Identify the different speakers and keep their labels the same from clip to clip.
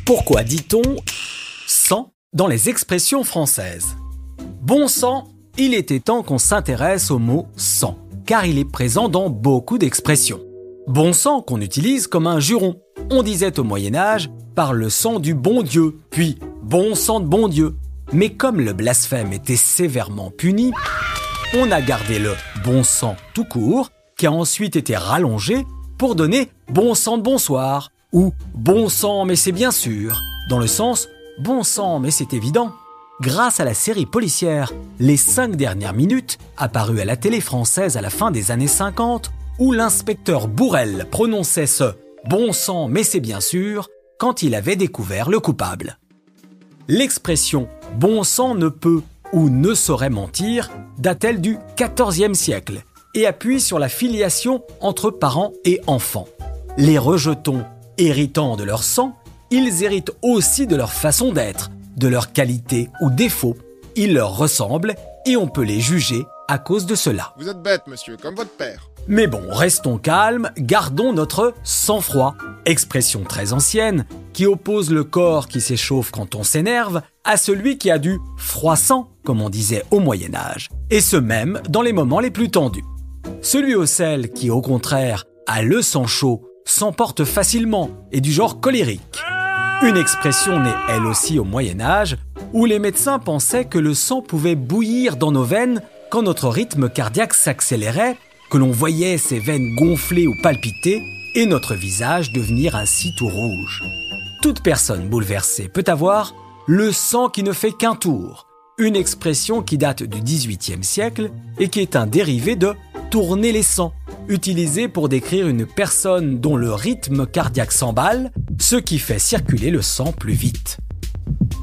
Speaker 1: Pourquoi dit-on « sang » dans les expressions françaises? Bon sang, il était temps qu'on s'intéresse au mot « sang », car il est présent dans beaucoup d'expressions. Bon sang qu'on utilise comme un juron. On disait au Moyen-Âge « par le sang du bon Dieu », puis « bon sang de bon Dieu ». Mais comme le blasphème était sévèrement puni, on a gardé le « bon sang » tout court, qui a ensuite été rallongé pour donner « bon sang de bonsoir » ou « bon sang mais c'est bien sûr », dans le sens « bon sang mais c'est évident ». Grâce à la série policière Les 5 dernières minutes, apparue à la télé française à la fin des années 50, où l'inspecteur Bourrel prononçait ce « bon sang mais c'est bien sûr » quand il avait découvert le coupable. L'expression « bon sang ne peut ou ne saurait mentir » date-t-elle du XIVe siècle et appuie sur la filiation entre parents et enfants. Les rejetons héritant de leur sang, ils héritent aussi de leur façon d'être, de leurs qualités ou défauts. Ils leur ressemblent et on peut les juger à cause de cela.
Speaker 2: Vous êtes bête, monsieur, comme votre père.
Speaker 1: Mais bon, restons calmes, gardons notre sang-froid. Expression très ancienne qui oppose le corps qui s'échauffe quand on s'énerve à celui qui a du froid-sang, comme on disait au Moyen-Âge, et ce même dans les moments les plus tendus. Celui ou celle qui, au contraire, a le sang chaud, s'emporte facilement et du genre colérique. Une expression née elle aussi au Moyen-Âge, où les médecins pensaient que le sang pouvait bouillir dans nos veines quand notre rythme cardiaque s'accélérait, que l'on voyait ses veines gonfler ou palpiter et notre visage devenir ainsi tout rouge. Toute personne bouleversée peut avoir le sang qui ne fait qu'un tour, une expression qui date du XVIIIe siècle et qui est un dérivé de « tourner les sangs », utilisé pour décrire une personne dont le rythme cardiaque s'emballe, ce qui fait circuler le sang plus vite.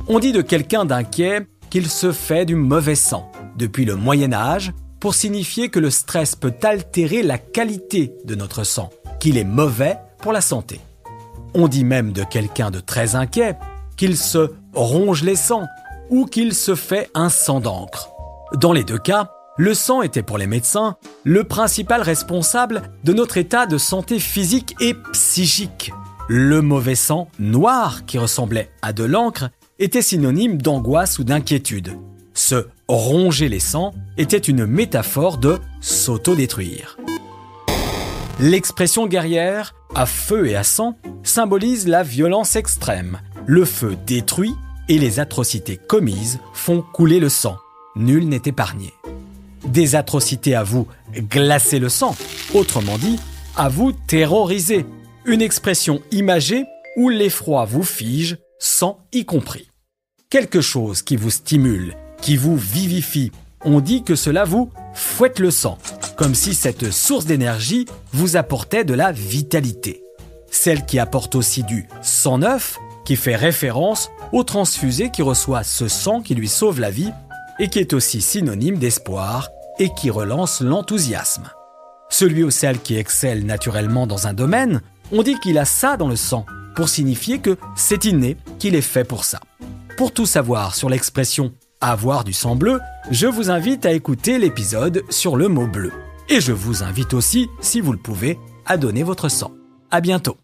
Speaker 1: On dit de quelqu'un d'inquiet qu'il se fait du mauvais sang depuis le Moyen-Âge pour signifier que le stress peut altérer la qualité de notre sang, qu'il est mauvais pour la santé. On dit même de quelqu'un de très inquiet qu'il se ronge les sangs ou qu'il se fait un sang d'encre. Dans les deux cas, le sang était pour les médecins le principal responsable de notre état de santé physique et psychique. Le mauvais sang, noir, qui ressemblait à de l'encre, était synonyme d'angoisse ou d'inquiétude. Se ronger les sangs était une métaphore de s'autodétruire. L'expression guerrière « à feu et à sang » symbolise la violence extrême. Le feu détruit et les atrocités commises font couler le sang. Nul n'est épargné. Des atrocités à vous glacer le sang, autrement dit, à vous terroriser. Une expression imagée où l'effroi vous fige, sang y compris. Quelque chose qui vous stimule, qui vous vivifie. On dit que cela vous fouette le sang, comme si cette source d'énergie vous apportait de la vitalité. Celle qui apporte aussi du sang neuf, qui fait référence au transfusé qui reçoit ce sang qui lui sauve la vie et qui est aussi synonyme d'espoir et qui relance l'enthousiasme. Celui ou celle qui excelle naturellement dans un domaine, on dit qu'il a ça dans le sang, pour signifier que c'est inné, qu'il est fait pour ça. Pour tout savoir sur l'expression « avoir du sang bleu », je vous invite à écouter l'épisode sur le mot bleu. Et je vous invite aussi, si vous le pouvez, à donner votre sang. À bientôt.